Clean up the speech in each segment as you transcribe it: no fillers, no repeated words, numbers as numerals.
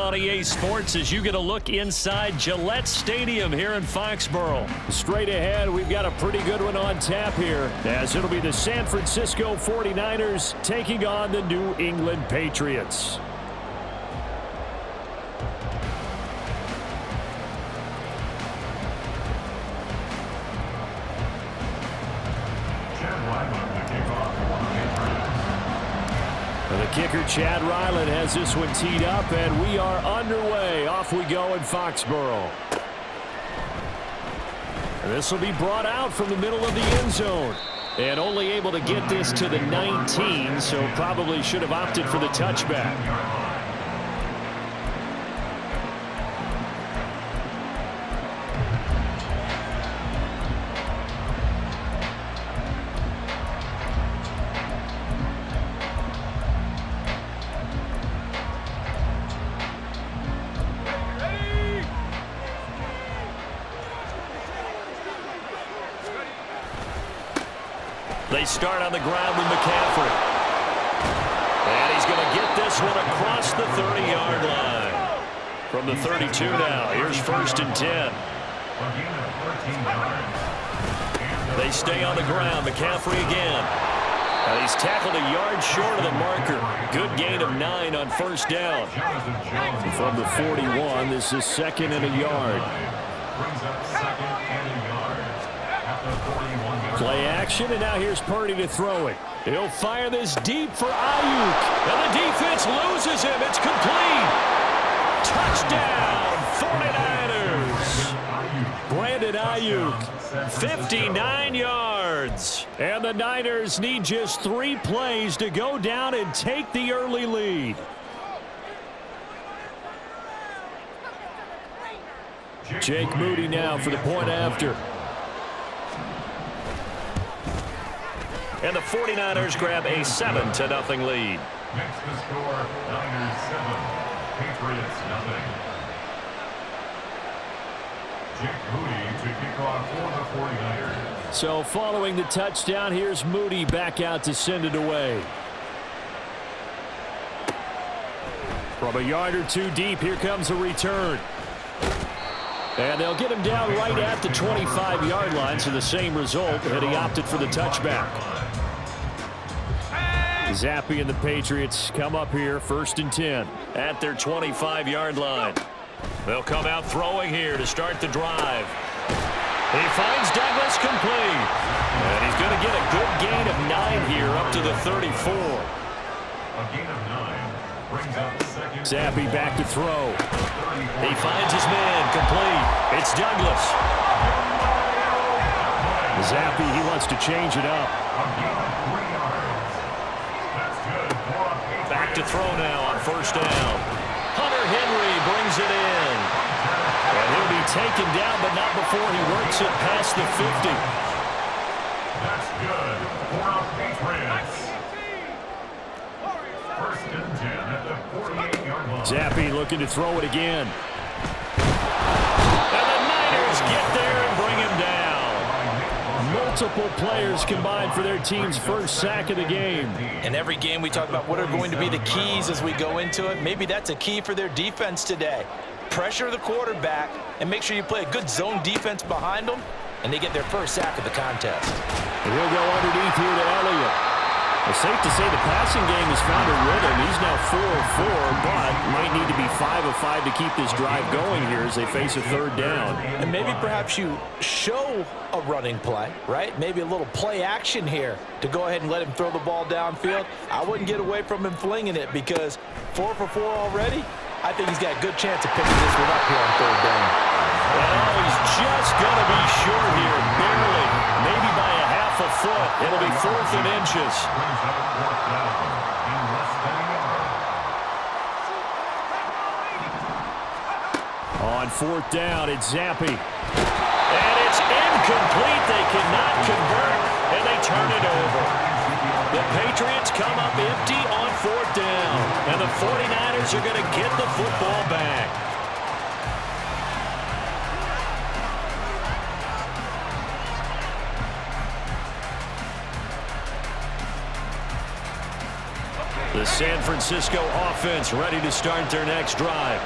on EA Sports as you get a look inside Gillette Stadium here in Foxborough. Straight ahead, we've got a pretty good one on tap here, as it'll be the San Francisco 49ers taking on the New England Patriots. The kicker, Chad Ryland, has this one teed up, and we are underway. Off we go in Foxborough. And this will be brought out from the middle of the end zone. And only able to get this to the 19, so probably should have opted for the touchback. They start on the ground with McCaffrey. And he's going to get this one across the 30-yard line. From the 32 now, here's 1st and 10. They stay on the ground. McCaffrey again. And he's tackled a yard short of the marker. Good gain of 9 on 1st down. From the 41, this is 2nd and a yard. Play action, and now here's Purdy to throw it. He'll fire this deep for Ayuk. And the defense loses him. It's complete. Touchdown, 49ers. Brandon Ayuk, 59 yards. And the Niners need just 3 plays to go down and take the early lead. Jake Moody now for the point after. And the 49ers grab a 7-0 lead. Next to score, Niners 7, Patriots 0. Jake Moody to kick off for the 49ers. So following the touchdown, here's Moody back out to send it away. From a yard or 2 deep, here comes a return. And they'll get him down right at the 25-yard line, so the same result, and he opted for the touchback. Zappe and the Patriots come up here, 1st and 10. At their 25-yard line. They'll come out throwing here to start the drive. He finds Douglas complete. And he's going to get a good gain of 9 here up to the 34. A gain of 9 brings up 2nd. Zappe back to throw. He finds his man complete. It's Douglas. Zappe, he wants to change it up. A gain of 3 yards. That's good for a Patriots. Back to throw now on 1st down. Hunter Henry brings it in. And he'll be taken down, but not before he works it past the 50. That's good for a Patriots. 1st and 10 at the 48-yard line. Zappe looking to throw it again. And the Niners get there and bring him down. Multiple players combined for their team's 1st sack of the game. In every game we talk about what are going to be the keys as we go into it. Maybe that's a key for their defense today. Pressure the quarterback and make sure you play a good zone defense behind them, and they get their 1st sack of the contest. And he'll go underneath here to Elliott. It's safe to say the passing game has found a rhythm. He's now 4 of 4, but might need to be 5 of 5 to keep this drive going here as they face a 3rd down. And maybe perhaps you show a running play, right? Maybe a little play action here to go ahead and let him throw the ball downfield. I wouldn't get away from him flinging it because 4 for 4 already. I think he's got a good chance of picking this one up here on 3rd down. Oh, he's just going to be short here, barely. Maybe by a half a foot. It'll be 4th and inches. Brings up 4th down in less than a yard. On 4th down, it's Zappe. And it's incomplete. They cannot convert, and they turn it over. The Patriots come up empty on 4th down, and the 49ers are going to get the football back. The San Francisco offense ready to start their next drive.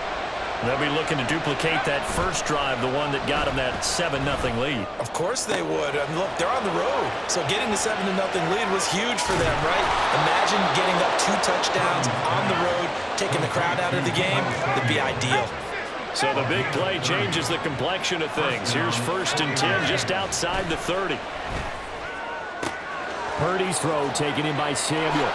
They'll be looking to duplicate that first drive, the one that got them that 7-0 lead. Of course they would. I mean, look, they're on the road. So getting the 7-0 lead was huge for them, right? Imagine getting up 2 touchdowns on the road, taking the crowd out of the game. It'd be ideal. So the big play changes the complexion of things. Here's 1st and 10 just outside the 30. Purdy's throw taken in by Samuel.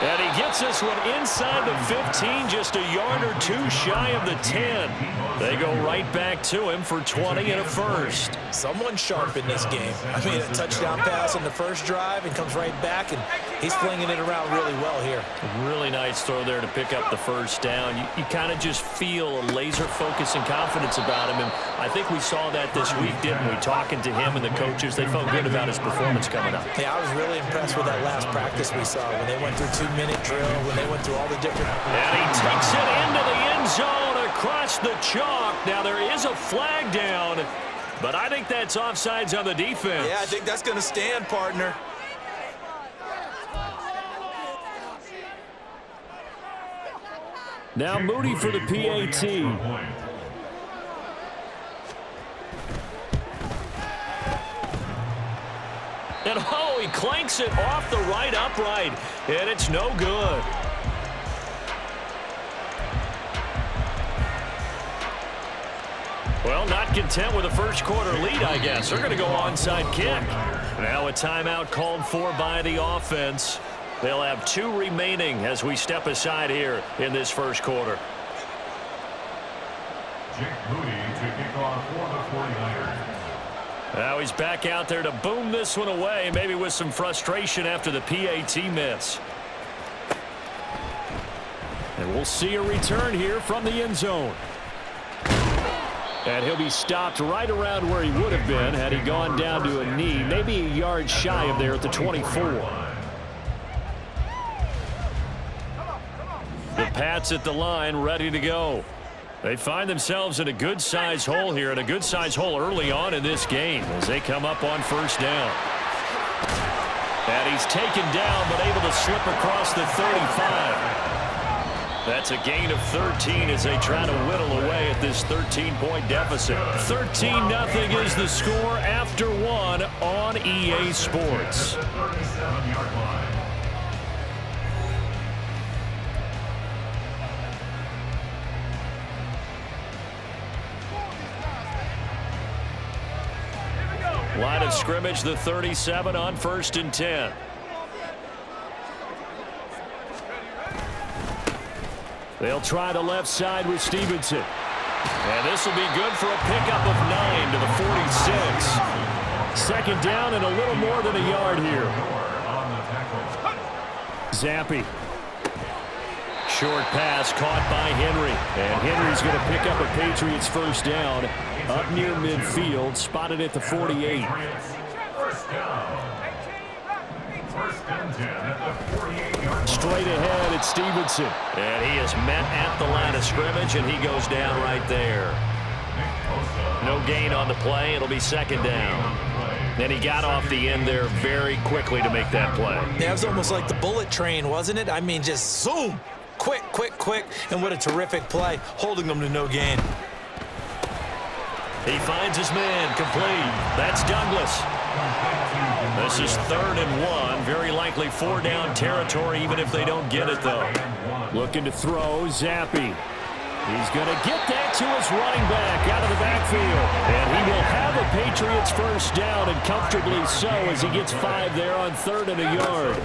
And he gets this one inside the 15, just a yard or 2 shy of the 10. They go right back to him for 20 and a first. Someone sharp in this game. I mean, a touchdown pass on the first drive and comes right back, and he's flinging it around really well here. Really nice throw there to pick up the first down. You kind of just feel a laser focus and confidence about him, and I think we saw that this week, didn't we? Talking to him and the coaches, they felt good about his performance coming up. Yeah, I was really impressed with that last practice we saw when they went through 2-minute drill, when they went through all the different... And he takes it into the end zone across the chalk. Now there is a flag down, but I think that's offsides on the defense. Yeah, I think that's going to stand, partner. Now Moody for the PAT. And oh, he clanks it off the right upright, and it's no good. Well, not content with a first quarter lead, I guess. They're going to go onside kick. Now a timeout called for by the offense. They'll have 2 remaining as we step aside here in this first quarter. Jake Moody to kick off for the 49ers. Now he's back out there to boom this one away, maybe with some frustration after the PAT miss. And we'll see a return here from the end zone. And he'll be stopped right around where he would have been had he gone down to a knee, maybe a yard shy of there at the 24. The Pats at the line, ready to go. They find themselves in a good-sized hole here, and a good-sized hole early on in this game as they come up on first down. And he's taken down, but able to slip across the 35. That's a gain of 13 as they try to whittle away at this 13-point deficit. 13-0 is the score after 1 on EA Sports. 37-yard line. Line of scrimmage, the 37 on 1st and 10. They'll try the left side with Stevenson. And this will be good for a pickup of 9 to the 46. Second down and a little more than a yard here. Zappi. Short pass caught by Henry. And Henry's going to pick up a Patriots first down up near midfield, spotted at the 48. First and 10 at the 48-yard. Straight ahead, it's Stevenson. And he is met at the line of scrimmage, and he goes down right there. No gain on the play. It'll be second down. And he got off the end there very quickly to make that play. Yeah, it was almost like the bullet train, wasn't it? I mean, just zoom. Quick, quick, quick. And what a terrific play, holding them to no gain. He finds his man, complete. That's Douglas. This is 3rd and 1. Very likely 4-down territory, even if they don't get it, though. Looking to throw, Zappi. He's going to get that to his running back out of the backfield. And he will have a Patriots first down, and comfortably so, as he gets 5 there on 3rd and a yard.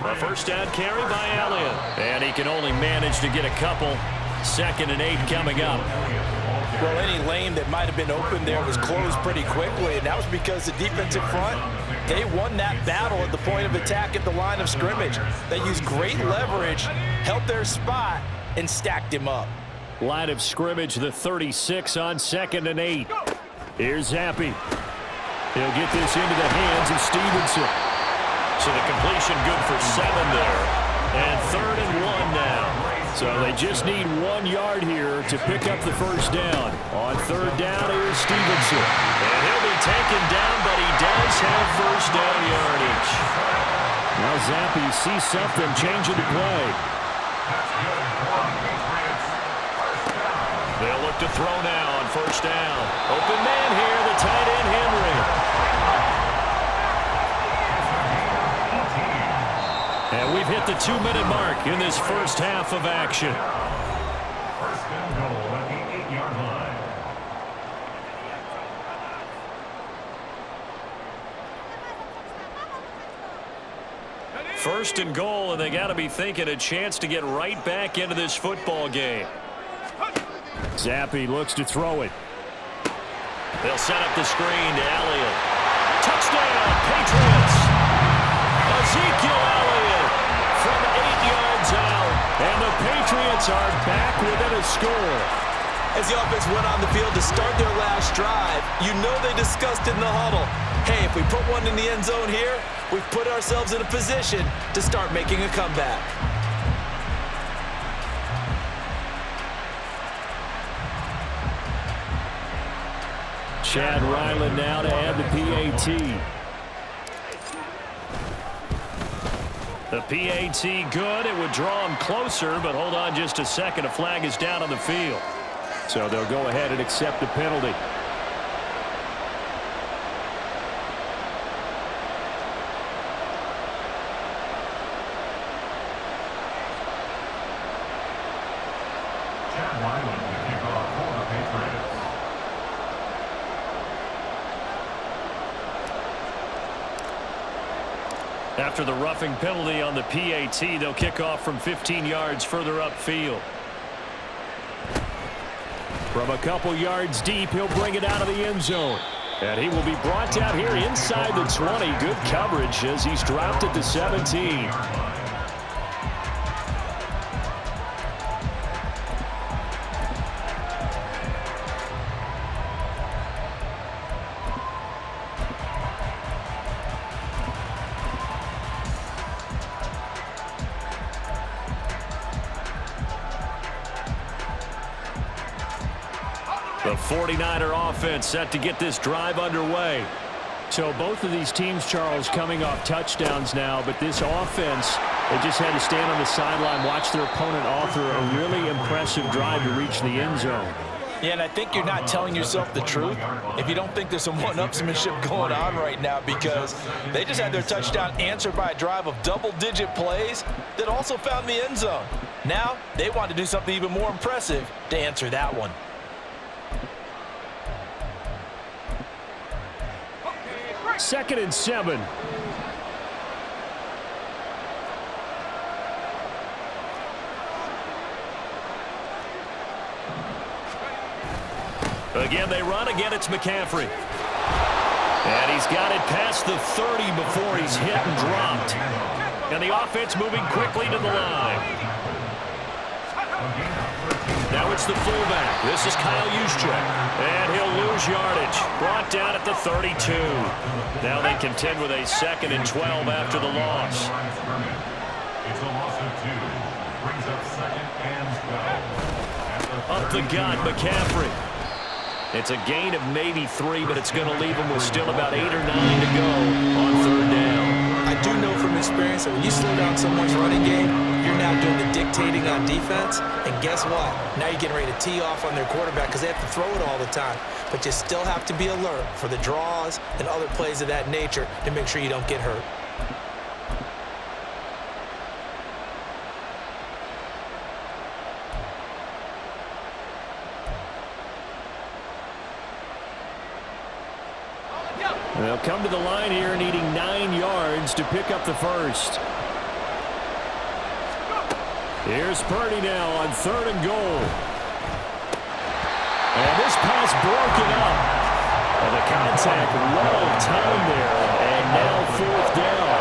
A first down carry by Elliott. And he can only manage to get a couple. 2nd and 8 coming up. Well, any lane that might have been open there was closed pretty quickly, and that was because the defensive front, they won that battle at the point of attack at the line of scrimmage. They used great leverage, held their spot, and stacked him up. Line of scrimmage, the 36 on 2nd and 8. Here's Zappi. He'll get this into the hands of Stevenson. So the completion good for 7 there. And 3rd and 1 now. So they just need 1 yard here to pick up the first down. On 3rd down, here's Stevenson. And he'll be taken down, but he does have first down yardage. Now Zappi sees something changing the play. They'll look to throw now on first down. Open man here, the tight end Henry. And we've hit the 2-minute mark in this first half of action. First and goal at the 8-yard line. First and goal, and they got to be thinking a chance to get right back into this football game. Zappi looks to throw it. They'll set up the screen to Elliott. Touchdown, Patriots! Ezekiel Elliott from 8 yards out, and the Patriots are back within a score. As the offense went on the field to start their last drive, you know they discussed in the huddle, hey, if we put one in the end zone here, we've put ourselves in a position to start making a comeback. Chad Ryland now to add the PAT. The PAT good. It would draw him closer, but hold on just a second. A flag is down on the field. So they'll go ahead and accept the penalty. Chad Wyland to kick off for the Patriots. After the roughing penalty on the PAT, they'll kick off from 15 yards further upfield. From a couple yards deep, he'll bring it out of the end zone. And he will be brought down here inside the 20. Good coverage as he's dropped at the 17. The 49er offense set to get this drive underway. So both of these teams, Charles, coming off touchdowns now, but this offense, they just had to stand on the sideline, watch their opponent author a really impressive drive to reach the end zone. Yeah, and I think you're not telling yourself the truth if you don't think there's some one-upsmanship going on right now, because they just had their touchdown answered by a drive of double-digit plays that also found the end zone. Now they want to do something even more impressive to answer that one. Second and 7. Again, they run. Again, it's McCaffrey. And he's got it past the 30 before he's hit and dropped. And the offense moving quickly to the line. Now it's the fullback. This is Kyle Juszczyk. And he'll lose yardage. Brought down at the 32. Now they contend with a 2nd and 12 after the loss. It's a loss of 2. Brings up 2nd and 12. Up the gut, McCaffrey. It's a gain of maybe 3, but it's going to leave him with still about 8 or 9 to go on 3rd down. I do know from experience that when you slow down someone's running game, you're now doing the dictating on defense. And guess what? Now you're getting ready to tee off on their quarterback because they have to throw it all the time. But you still have to be alert for the draws and other plays of that nature to make sure you don't get hurt. They'll come to the line here needing 9 yards to pick up the first. Here's Purdy now on 3rd and goal. And this pass broken up. And the contact well timed there. And now 4th down.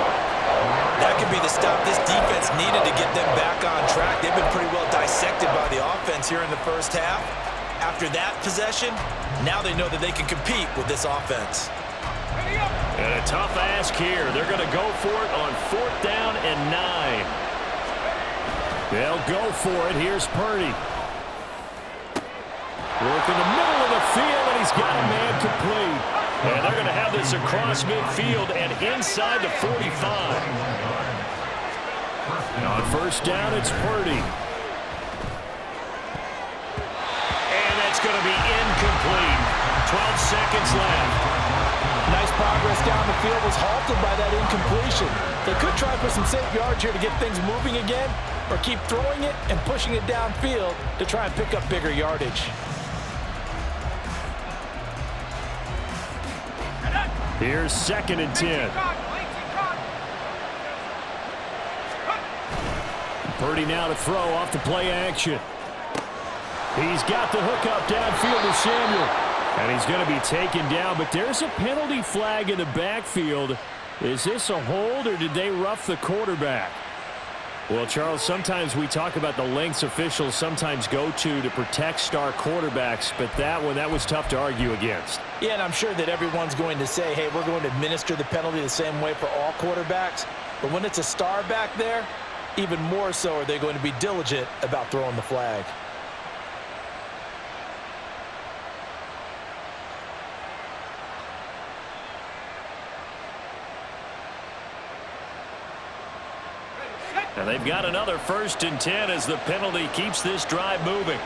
That could be the stop this defense needed to get them back on track. They've been pretty well dissected by the offense here in the first half. After that possession, now they know that they can compete with this offense. And a tough ask here. They're going to go for it on 4th down and 9. They'll go for it. Here's Purdy. Work in the middle of the field, and he's got a man complete. And they're going to have this across midfield and inside the 45. On first down, it's Purdy. And that's going to be incomplete. 12 seconds left. Nice progress down the field was halted by that incompletion. They could try for some safe yards here to get things moving again, or keep throwing it and pushing it downfield to try and pick up bigger yardage. Here's 2nd and 10. Purdy now to throw off the play action. He's got the hook up downfield to Samuel. And he's going to be taken down, but there's a penalty flag in the backfield. Is this a hold, or did they rough the quarterback? Well, Charles, sometimes we talk about the lengths officials sometimes go to protect star quarterbacks, but that was tough to argue against. Yeah, and I'm sure that everyone's going to say, hey, we're going to administer the penalty the same way for all quarterbacks. But when it's a star back there, even more so are they going to be diligent about throwing the flag. And they've got another 1st and 10 as the penalty keeps this drive moving.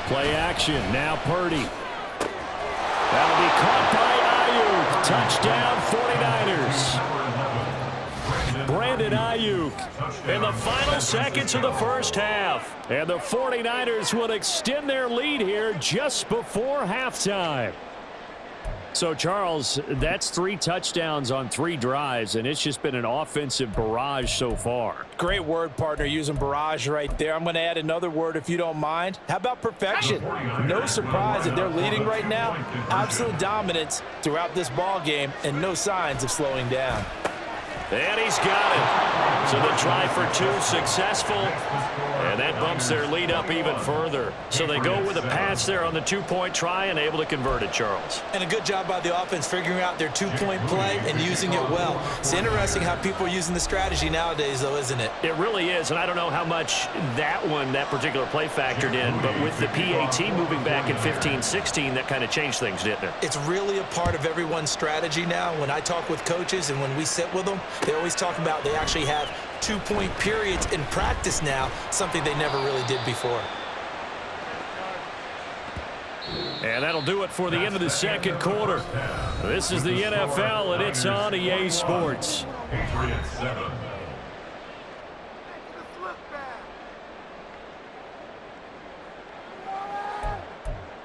Play action. Now Purdy. That'll be caught by Ayuk. Touchdown 49ers. Brandon Ayuk In the final seconds of the first half. And the 49ers will extend their lead here just before halftime. So, Charles, that's 3 touchdowns on 3 drives, and it's just been an offensive barrage so far. Great word, partner, using barrage right there. I'm going to add another word if you don't mind. How about perfection? No surprise that they're leading right now. Absolute dominance throughout this ball game and no signs of slowing down. And he's got it. So the try for 2 successful. And that bumps their lead up even further. So they go with a pass there on the 2-point try and able to convert it, Charles. And a good job by the offense figuring out their 2-point play and using it well. It's interesting how people are using the strategy nowadays, though, isn't it? It really is. And I don't know how much that particular play factored in. But with the PAT moving back in 15-16, that kind of changed things, didn't it? It's really a part of everyone's strategy now. When I talk with coaches and when we sit with them, they always talk about they actually have 2-point periods in practice now, something they never really did before. And that'll do it for the end of the second quarter. This is the NFL, and it's on EA Sports. Patriots 7.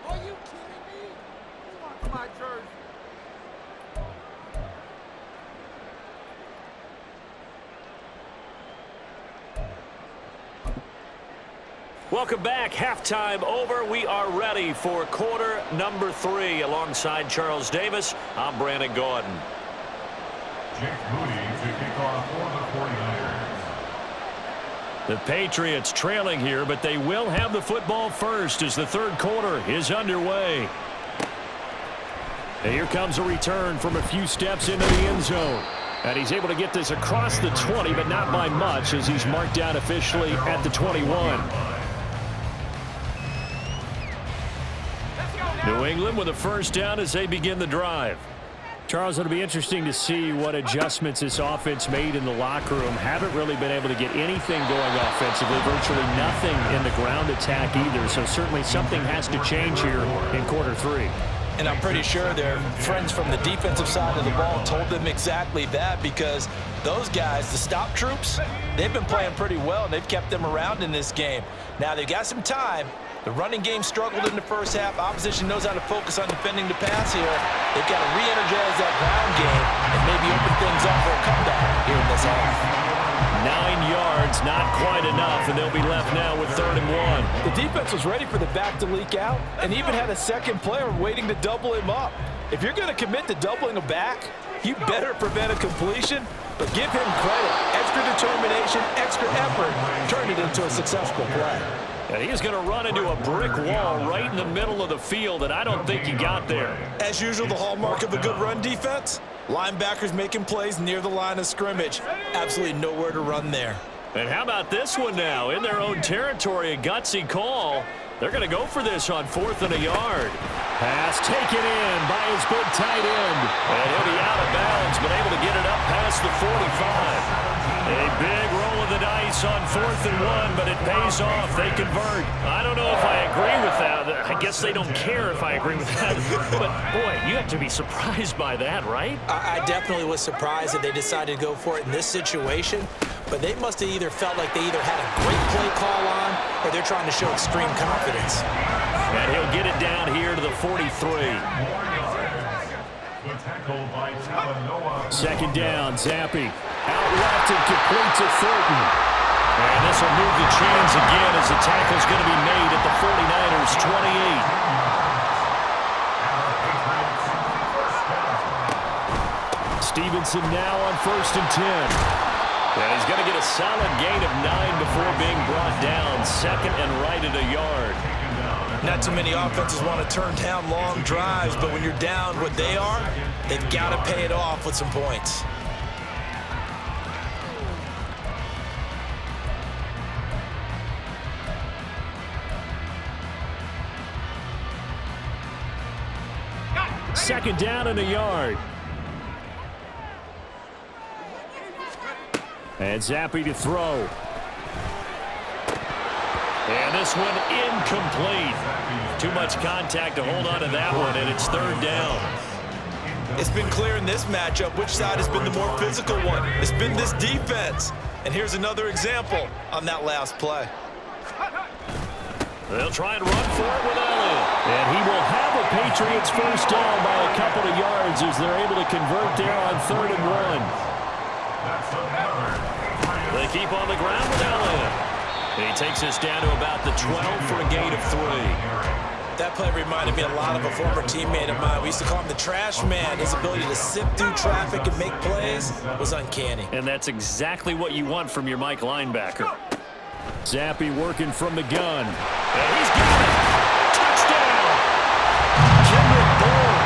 Are you kidding me? Who wants my jersey? Welcome back. Halftime over. We are ready for quarter number 3. Alongside Charles Davis, I'm Brandon Gordon. Jake Moody to kick off for the 49ers. The Patriots trailing here, but they will have the football first as the third quarter is underway. And here comes a return from a few steps into the end zone. And he's able to get this across the 20, but not by much as he's marked down officially at the 21. New England with a first down as they begin the drive. Charles, it'll be interesting to see what adjustments this offense made in the locker room. Haven't really been able to get anything going offensively, virtually nothing in the ground attack either. So certainly something has to change here in quarter 3. And I'm pretty sure their friends from the defensive side of the ball told them exactly that, because those guys, the stop troops, they've been playing pretty well, and they've kept them around in this game. Now, they've got some time. The running game struggled in the first half. Opposition knows how to focus on defending the pass here. They've got to re-energize that ground game and maybe open things up for a comeback here in this half. 9 yards, not quite enough, and they'll be left now with 3rd and 1. The defense was ready for the back to leak out and even had a second player waiting to double him up. If you're going to commit to doubling a back, you better prevent a completion, but give him credit. Extra determination, extra effort turned it into a successful play. And he's going to run into a brick wall right in the middle of the field, and I don't think he got there. As usual, the hallmark of a good run defense, linebackers making plays near the line of scrimmage. Absolutely nowhere to run there. And how about this one now? In their own territory, a gutsy call. They're going to go for this on 4th and a yard. Pass taken in by his big tight end. And he'll be out of bounds, but able to get it up past the 45. A big roll of the dice on 4th and 1, but it pays off. They convert. I don't know if I agree with that. I guess they don't care if I agree with that. But, boy, you have to be surprised by that, right? I definitely was surprised that they decided to go for it in this situation, but they must have either felt like they either had a great play call on or they're trying to show extreme confidence. And he'll get it down here to the 43. Second down, Zappi. Out left and complete to Thornton. And this will move the chains again as the tackle's going to be made at the 49ers' 28. Stevenson now on 1st and 10. And he's going to get a solid gain of 9 before being brought down. 2nd and right at a yard. Not too many offenses want to turn down long drives, but when you're down what they are, they've got to pay it off with some points. Second down and a yard. And Zappi to throw. And this one incomplete. Too much contact to hold on to that one, and it's 3rd down. It's been clear in this matchup which side has been the more physical one. It's been this defense. And here's another example on that last play. They'll try and run for it with Elliott. And he will have a Patriots first down by a couple of yards as they're able to convert there on 3rd and 1. They keep on the ground with Elliott. And he takes us down to about the 12 for a gain of 3. That play reminded me a lot of a former teammate of mine. We used to call him the trash man. His ability to sift through traffic and make plays was uncanny. And that's exactly what you want from your Mike linebacker. Zappi working from the gun. And he's got it. Touchdown. Kendrick Bourne.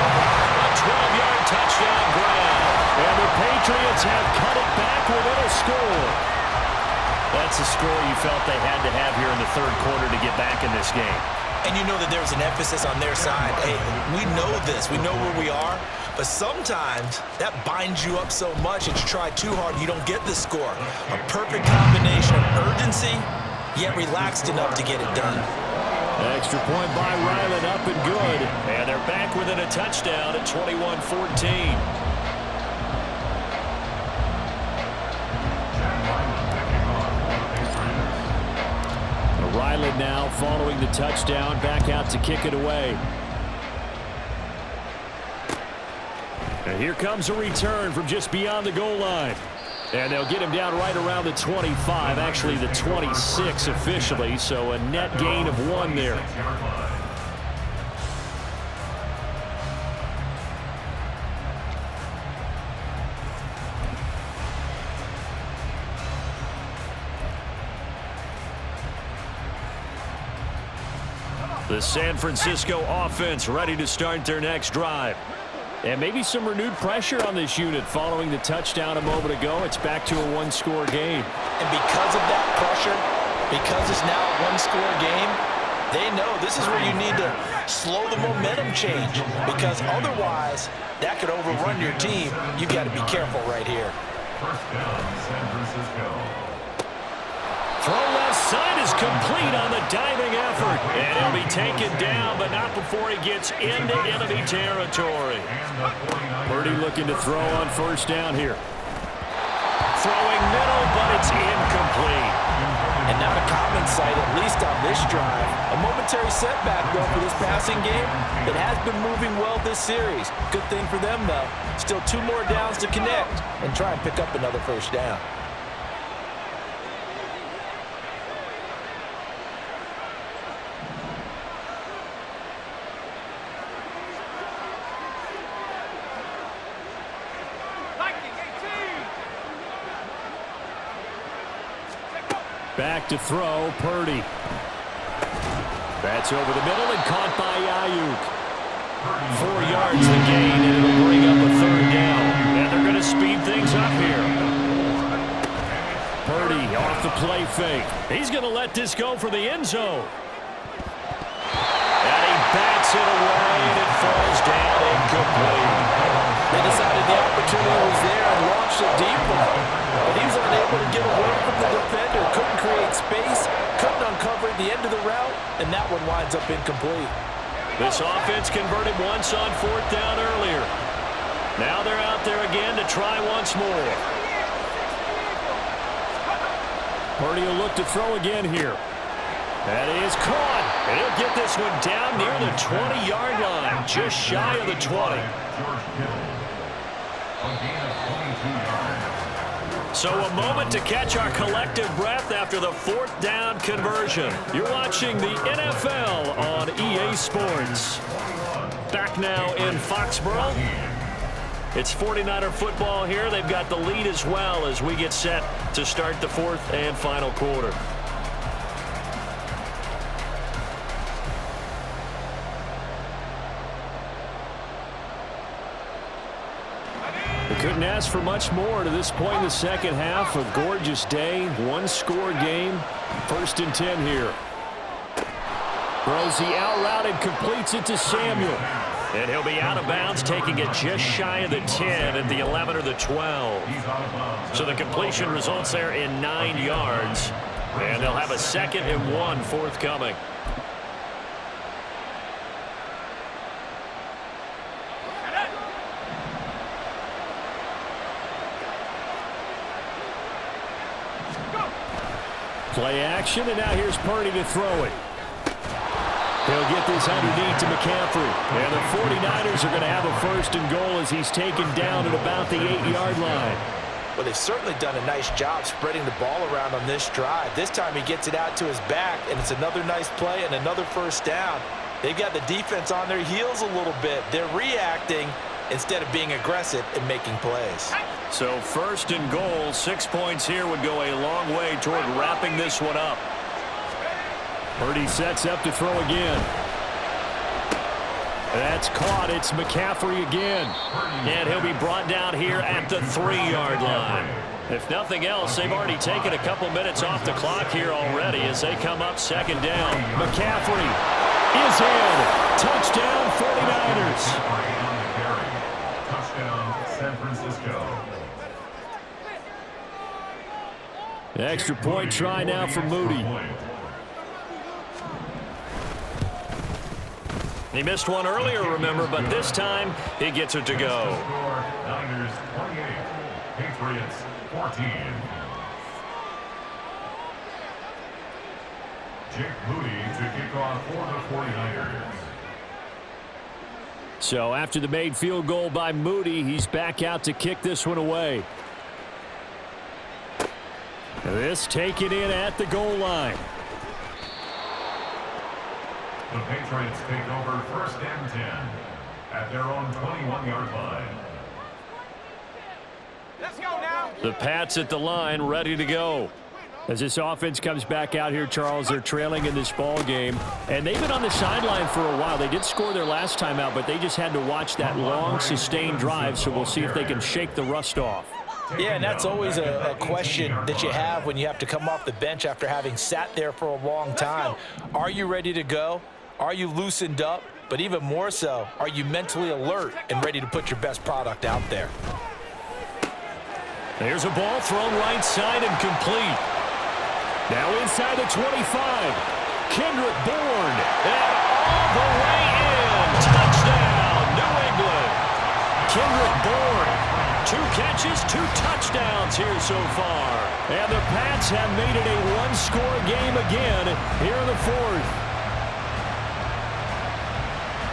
A 12-yard touchdown grab. And the Patriots have cut it back within a score. That's a score you felt they had to have here in the 3rd quarter to get back in this game. And you know that there's an emphasis on their side. Hey, we know this. We know where we are. But sometimes that binds you up so much that you try too hard and you don't get the score. A perfect combination of urgency, yet relaxed enough to get it done. Extra point by Ryland, up and good. And they're back within a touchdown at 21-14. Ryland now following the touchdown, back out to kick it away. And here comes a return from just beyond the goal line. And they'll get him down right around the 25, actually the 26 officially, so a net gain of 1 there. The San Francisco offense ready to start their next drive. And maybe some renewed pressure on this unit following the touchdown a moment ago. It's back to a 1-score game. And because of that pressure, because it's now a 1-score game, they know this is where you need to slow the momentum change, because otherwise that could overrun your team. You've got to be careful right here. First down, San Francisco. Throw left side is complete on the diving effort. And he'll be taken down, but not before he gets into enemy territory. Purdy looking to throw on first down here. Throwing middle, but it's incomplete. And not a common sight, at least on this drive. A momentary setback, though, for this passing game that has been moving well this series. Good thing for them, though. Still 2 more downs to connect and try and pick up another first down. Back to throw, Purdy. That's over the middle and caught by Ayuk. 4 yards the gain, and it'll bring up a 3rd down. And they're going to speed things up here. Purdy off the play fake. He's going to let this go for the end zone. Gets it away, and it falls down incomplete. They decided the opportunity was there and launched it deep, but he was unable to get away from the defender. Couldn't create space, couldn't uncover the end of the route, and that one winds up incomplete. This offense converted once on 4th down earlier. Now they're out there again to try once more. Purdy will look to throw again here. That is caught. And he'll get this one down near the 20-yard line, just shy of the 20. George Kittle. A gain of 22 yards. So a moment to catch our collective breath after the 4th down conversion. You're watching the NFL on EA Sports. Back now in Foxborough. It's 49er football here. They've got the lead as well as we get set to start the 4th and final quarter. They couldn't ask for much more to this point in the second half. A gorgeous day, one-score game. 1st and 10 here. Throws the out route and completes it to Samuel. And he'll be out of bounds, taking it just shy of the 10 at the 11 or the 12. So the completion results there in 9 yards. And they'll have a 2nd and 1 forthcoming. Play action, and now here's Purdy to throw it. He'll get this underneath to McCaffrey. And the 49ers are going to have a 1st and goal as he's taken down at about the 8-yard line. Well, they've certainly done a nice job spreading the ball around on this drive. This time he gets it out to his back, and it's another nice play and another 1st down. They've got the defense on their heels a little bit. They're reacting instead of being aggressive and making plays. So 1st and goal, 6 points here would go a long way toward wrapping this one up. Purdy sets up to throw again. That's caught. It's McCaffrey again. And he'll be brought down here at the 3-yard line. If nothing else, they've already taken a couple minutes off the clock here already as they come up 2nd down. McCaffrey is in. Touchdown 49ers. Touchdown San Francisco. The extra point try now for Moody. He missed one earlier, remember, but this time he gets it to go. Niners 28, Patriots 14. Jake Moody to kick off for the 49ers. So after the made field goal by Moody, he's back out to kick this one away. This taken in at the goal line. The Patriots take over 1st and 10 at their own 21-yard line. Let's go now. The Pats at the line, ready to go. As this offense comes back out here, Charles, they're trailing in this ball game. And they've been on the sideline for a while. They did score their last time out, but they just had to watch that long, sustained drive. So we'll see if they can shake the rust off. Yeah, and that's always a question that you have when you have to come off the bench after having sat there for a long time. Are you ready to go? Are you loosened up? But even more so, are you mentally alert and ready to put your best product out there? There's a ball thrown right side and complete. Now inside the 25. Kendrick Bourne. And all the way in. Touchdown, New England. Kendrick Bourne. 2 catches, 2 touchdowns here so far. And the Pats have made it a one-score game again here in the 4th.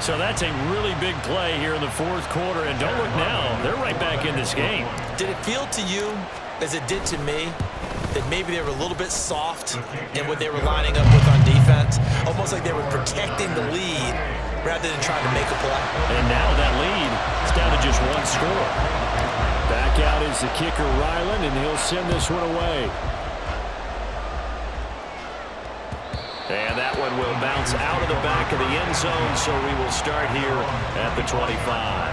So that's a really big play here in the 4th quarter. And don't look now, they're right back in this game. Did it feel to you, as it did to me, that maybe they were a little bit soft in what they were lining up with on defense? Almost like they were protecting the lead rather than trying to make a play. And now that lead is down to just 1 score. Back out is the kicker, Ryland, and he'll send this one away. And that one will bounce out of the back of the end zone, so we will start here at the 25.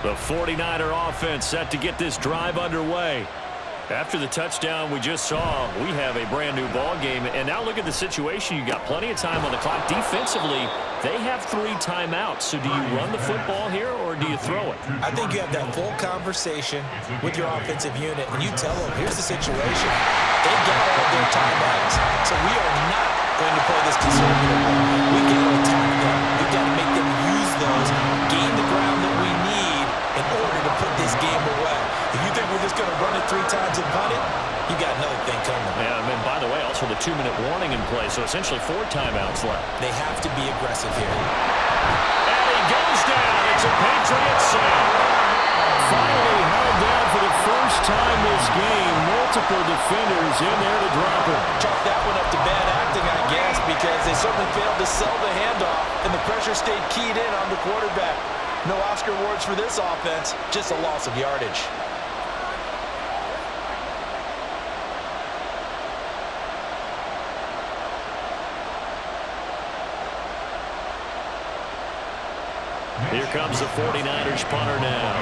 The 49er offense set to get this drive underway. After the touchdown we just saw, we have a brand new ball game. And now look at the situation. You got plenty of time on the clock. Defensively, they have 3 timeouts. So do you run the football here or do you throw it? I think you have that full conversation with your offensive unit, and you tell them, here's the situation. They've got all their timeouts, so we are not going to play this conservatively. We've got to attack them. We've got to make them use those, gain the ground that we need in order to put this game away. If you think we're just going to run it 3 times and punt it, you got another thing coming. Yeah, and by the way, also the 2-minute warning in play, so essentially 4 timeouts left. They have to be aggressive here. And he goes down. It's a Patriot sack. Finally held down for the first time this game. Multiple defenders in there to drop it. Chalk that one up to bad acting, I guess, because they certainly failed to sell the handoff, and the pressure stayed keyed in on the quarterback. No Oscar awards for this offense, just a loss of yardage. Here comes the 49ers punter now.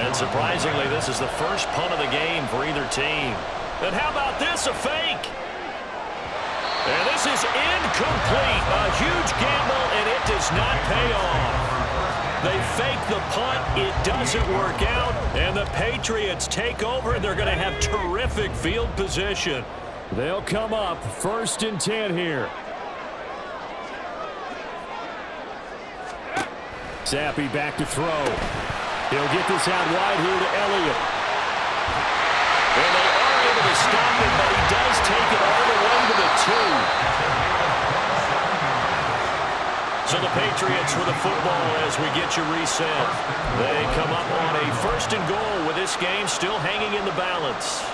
And surprisingly, this is the first punt of the game for either team. And how about this, a fake? And this is incomplete. A huge gamble, and it does not pay off. They fake the punt. It doesn't work out. And the Patriots take over. They're going to have terrific field position. They'll come up 1st and 10 here. Zappi back to throw. He'll get this out wide here to Elliott. And they are able to stop him, but he does take it all the way to the 2. So the Patriots with the football as we get you reset. They come up on a 1st and goal with this game still hanging in the balance.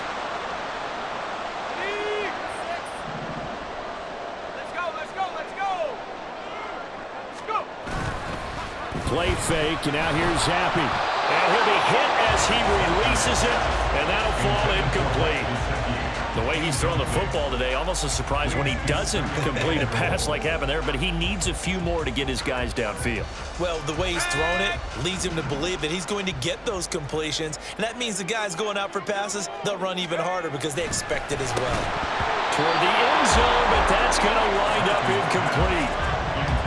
Play fake, and now here's Zappi. And he'll be hit as he releases it, and that'll fall incomplete. The way he's throwing the football today, almost a surprise when he doesn't complete a pass like happened there, but he needs a few more to get his guys downfield. Well, the way he's thrown it leads him to believe that he's going to get those completions, and that means the guys going out for passes, they'll run even harder because they expect it as well. Toward the end zone, but that's going to wind up incomplete.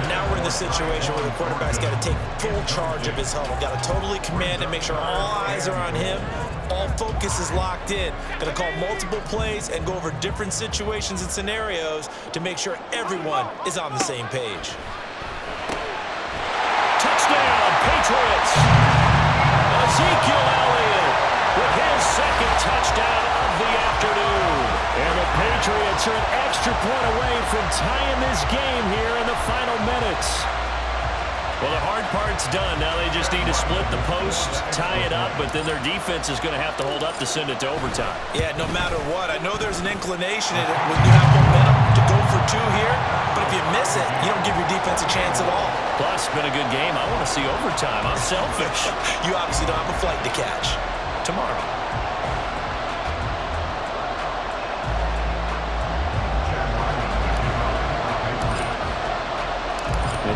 Now we're in the situation where the quarterback's got to take full charge of his huddle. Got to totally command and make sure all eyes are on him. All focus is locked in. Got to call multiple plays and go over different situations and scenarios to make sure everyone is on the same page. Touchdown, Patriots! Ezekiel Elliott with his 2nd touchdown of the afternoon. And the Patriots are an extra point away from tying this game here in the final minutes. Well, the hard part's done. Now they just need to split the post, tie it up, but then their defense is going to have to hold up to send it to overtime. Yeah, no matter what. I know there's an inclination in it when you have momentum to go for 2 here, but if you miss it, you don't give your defense a chance at all. Plus, been a good game. I want to see overtime. I'm selfish. You obviously don't have a flight to catch. Tomorrow.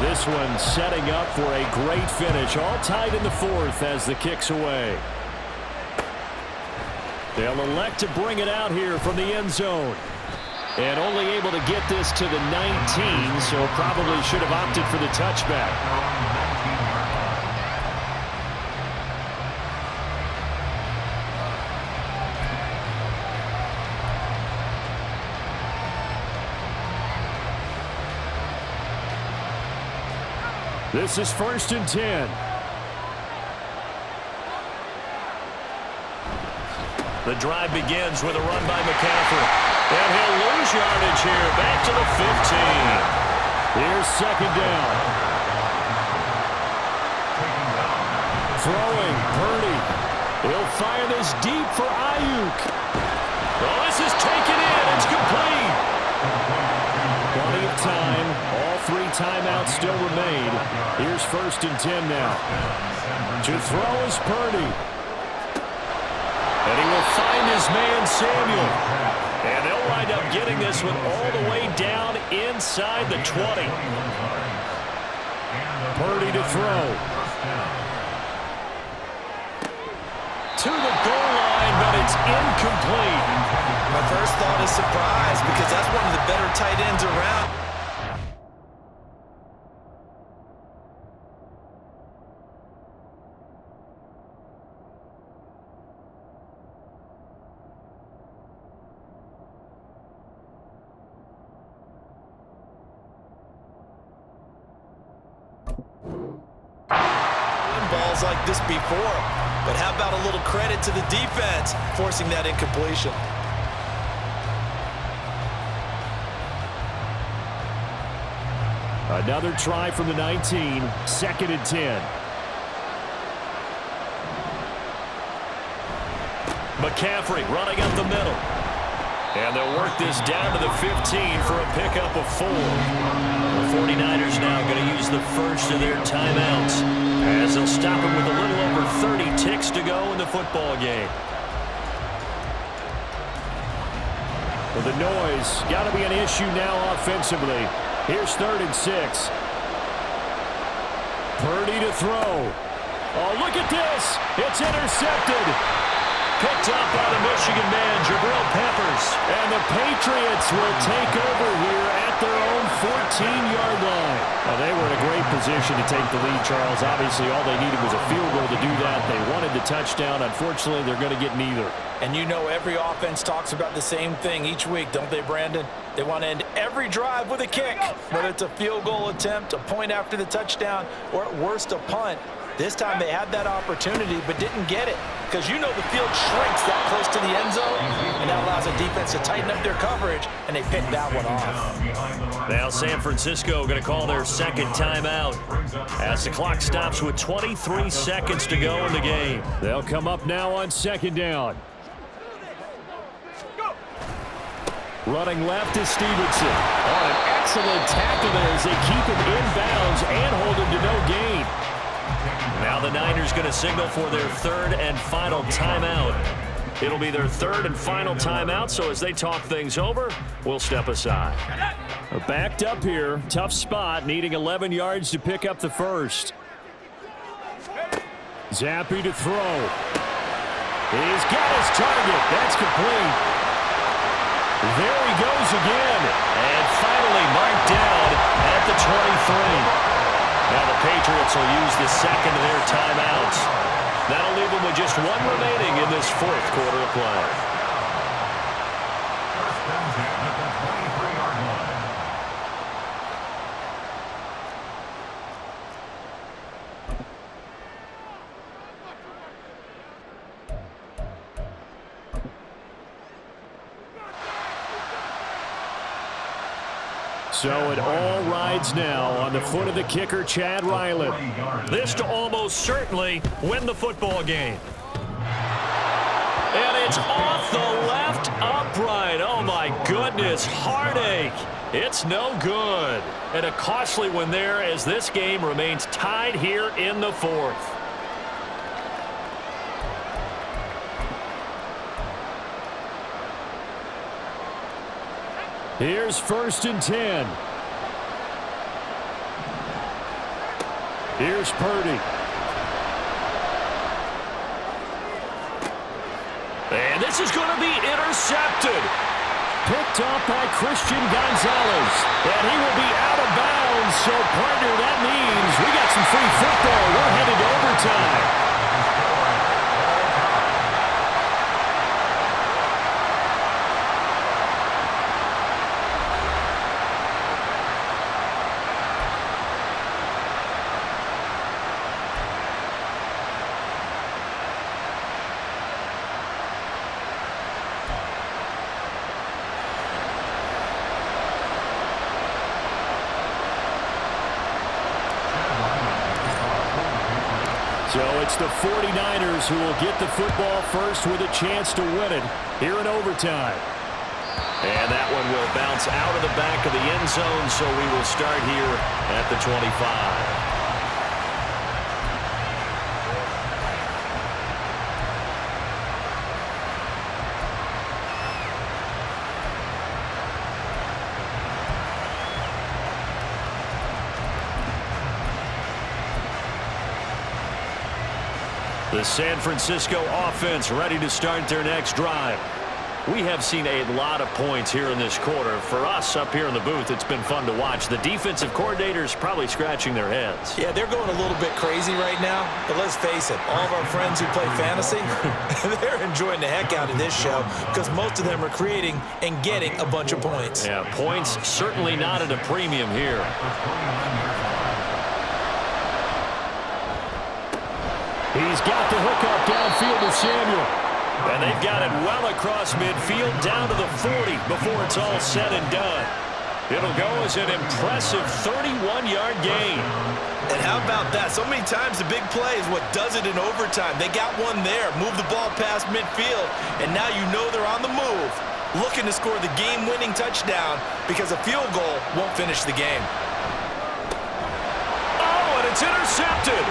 This one setting up for a great finish. All tied in the 4th as the kick's away. They'll elect to bring it out here from the end zone. And only able to get this to the 19, so probably should have opted for the touchback. This is 1st and 10. The drive begins with a run by McCaffrey. And he'll lose yardage here. Back to the 15. Here's 2nd down. Throwing, Purdy. He'll fire this deep for Ayuk. Well, this is taken in. It's complete. Plenty of time. All 3 timeouts still remain. Here's 1st and 10 now. To throw is Purdy. And he will find his man Samuel. And they'll wind up getting this one all the way down inside the 20. Purdy to throw. to the goal line, but it's incomplete. My first thought is surprise because that's one of the better tight ends around. Balls like this before, but how about a little credit to the defense forcing that incompletion? Another try from the 19, 2nd and 10. McCaffrey running up the middle. And they'll work this down to the 15 for a pickup of 4. The 49ers now going to use the first of their timeouts as they'll stop him with a little over 30 ticks to go in the football game. Well, the noise got to be an issue now offensively. Here's 3rd and 6. Purdy to throw. Oh, look at this. It's intercepted. Picked up by the Michigan man, Jabril Peppers. And the Patriots will take over here at their own 14-yard line. Well, they were in a great position to take the lead, Charles. Obviously, all they needed was a field goal to do that. They wanted the touchdown. Unfortunately, they're going to get neither. And you know every offense talks about the same thing each week, don't they, Brandon? They want to end every drive with a kick, whether it's a field goal attempt, a point after the touchdown, or at worst a punt. This time they had that opportunity but didn't get it because you know the field shrinks that close to the end zone, and that allows the defense to tighten up their coverage, and they picked that one off. Now San Francisco going to call their second timeout as the clock stops with 23 seconds to go in the game. They'll come up now on 2nd down. Running left is Stevenson. Oh, an excellent tackle there as they keep him inbounds and hold him to no gain. Now the Niners going to signal for their 3rd and final timeout. It'll be their 3rd and final timeout, so as they talk things over, we'll step aside. They're backed up here. Tough spot, needing 11 yards to pick up the first. Zappi to throw. He's got his target. That's complete. There he goes again. And finally marked down at the 23. Now the Patriots will use the second of their timeouts. That'll leave them with just one remaining in this 4th quarter of play. So it all rides now on the foot of the kicker, Chad Ryland. This to almost certainly win the football game. And it's off the left upright. Oh, my goodness. Heartache. It's no good. And a costly one there as this game remains tied here in the 4th. Here's 1st and 10. Here's Purdy. And this is going to be intercepted. Picked off by Christian Gonzalez. And he will be out of bounds. So, partner, that means we got some free football. We're headed to overtime. So it's the 49ers who will get the football first with a chance to win it here in overtime. And that one will bounce out of the back of the end zone, so we will start here at the 25. The San Francisco offense ready to start their next drive. We have seen a lot of points here in this quarter. For us up here in the booth, it's been fun to watch. The defensive coordinators probably scratching their heads. Yeah, they're going a little bit crazy right now. But let's face it, all of our friends who play fantasy, they're enjoying the heck out of this show because most of them are creating and getting a bunch of points. Yeah, points certainly not at a premium here. He's got the hook up downfield to Samuel. And they've got it well across midfield down to the 40 before it's all said and done. It'll go as an impressive 31-yard gain. And how about that? So many times the big play is what does it in overtime. They got one there, move the ball past midfield, and now you know they're on the move, looking to score the game-winning touchdown because a field goal won't finish the game. Oh, and it's intercepted.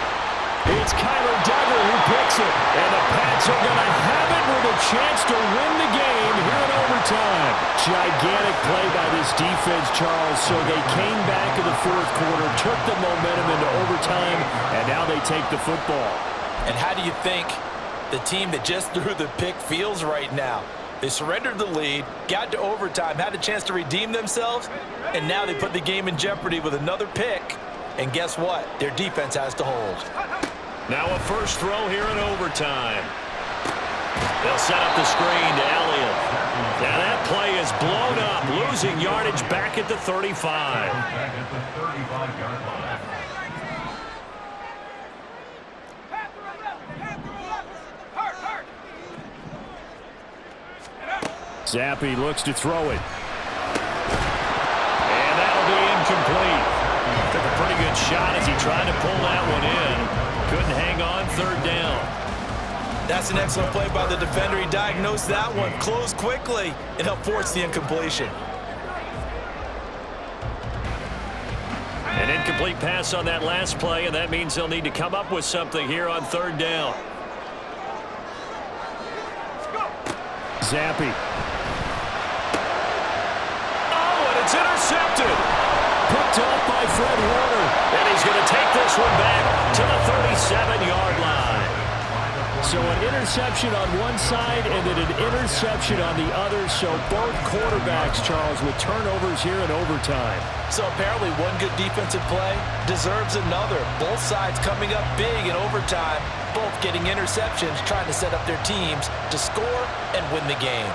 It's Kyler Duggar who picks it. And the Pats are going to have it with a chance to win the game here in overtime. Gigantic play by this defense, Charles. So they came back in the fourth quarter, took the momentum into overtime, and now they take the football. And how do you think the team that just threw the pick feels right now? They surrendered the lead, got to overtime, had a chance to redeem themselves, and now they put the game in jeopardy with another pick. And guess what? Their defense has to hold. Now a first throw here in overtime. They'll set up the screen to Elliott. Now that play is blown up, losing yardage back at the 35. Back at the 35-yard line. Zappi looks to throw it. And that'll be incomplete. Took a pretty good shot as he tried to pull that one in. Couldn't hang on, third down. That's an excellent play by the defender. He diagnosed that one, closed quickly, and helped force the incompletion. An incomplete pass on that last play, and that means they'll need to come up with something here on third down. Zappi. Oh, and it's intercepted. Picked off by Fred Warner. And he's going to take this one back to the 37-yard line. So an interception on one side and then an interception on the other. So both quarterbacks, Charles, with turnovers here in overtime. So apparently one good defensive play deserves another. Both sides coming up big in overtime, both getting interceptions, trying to set up their teams to score and win the game.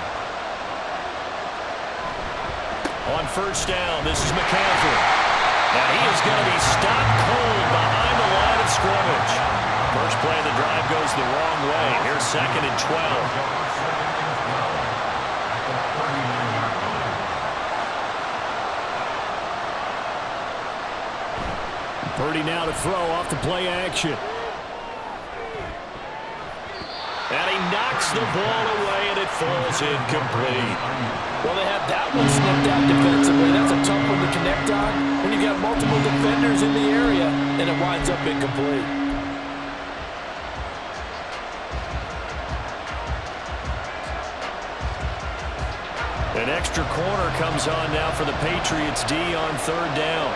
On first down, this is McCaffrey. And he is going to be stopped cold behind the line of scrimmage. First play of the drive goes the wrong way. Here's 2nd and 12. Purdy now to throw off the play action. And he knocks the ball away, and it falls incomplete. Well, they have that one snipped out defensively. That's a tough one to connect on when you've got multiple defenders in the area, and it winds up incomplete. An extra corner comes on now for the Patriots D on third down.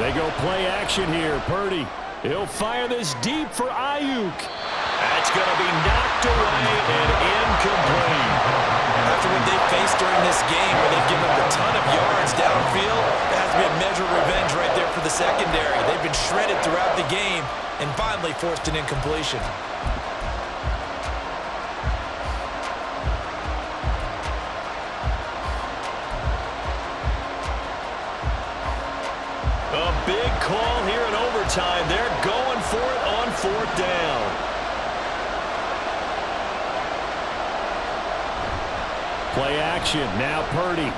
They go play action here. Purdy. He'll fire this deep for Ayuk. That's going to be knocked away and incomplete. After what they faced during this game where they've given up a ton of yards downfield, that has to be a measure of revenge right there for the secondary. They've been shredded throughout the game and finally forced an incompletion. A big call here in overtime. They're going for it on fourth down. Play action. Now Purdy. Work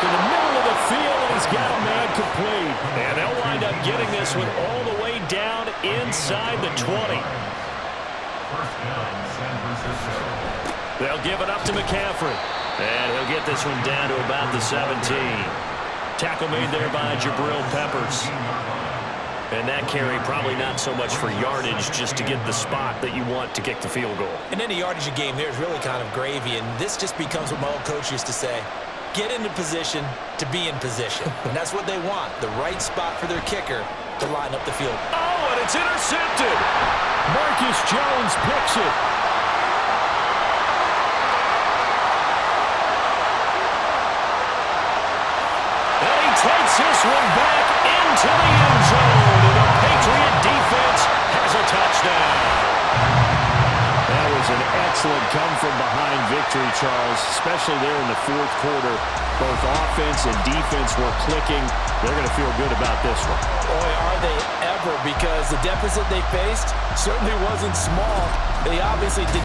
in the middle of the field, and he's got a man complete. And they'll wind up getting this one all the way down inside the 20. First down, San Francisco. They'll give it up to McCaffrey. And he'll get this one down to about the 17. Tackle made there by Jabril Peppers. And that carry probably not so much for yardage, just to get the spot that you want to kick the field goal. And any yardage game there is really kind of gravy, and this just becomes what my old coach used to say. get into position to be in position. And that's what they want, the right spot for their kicker to line up the field. Oh, and it's intercepted. Marcus Jones picks it. And he takes this one back into the end zone. And the Patriot defense has a touchdown. That was an excellent come-from-behind victory, Charles, especially there in the fourth quarter. Both offense and defense were clicking. They're going to feel good about this one. Boy, are they ever, because the deficit they faced certainly wasn't small. They obviously did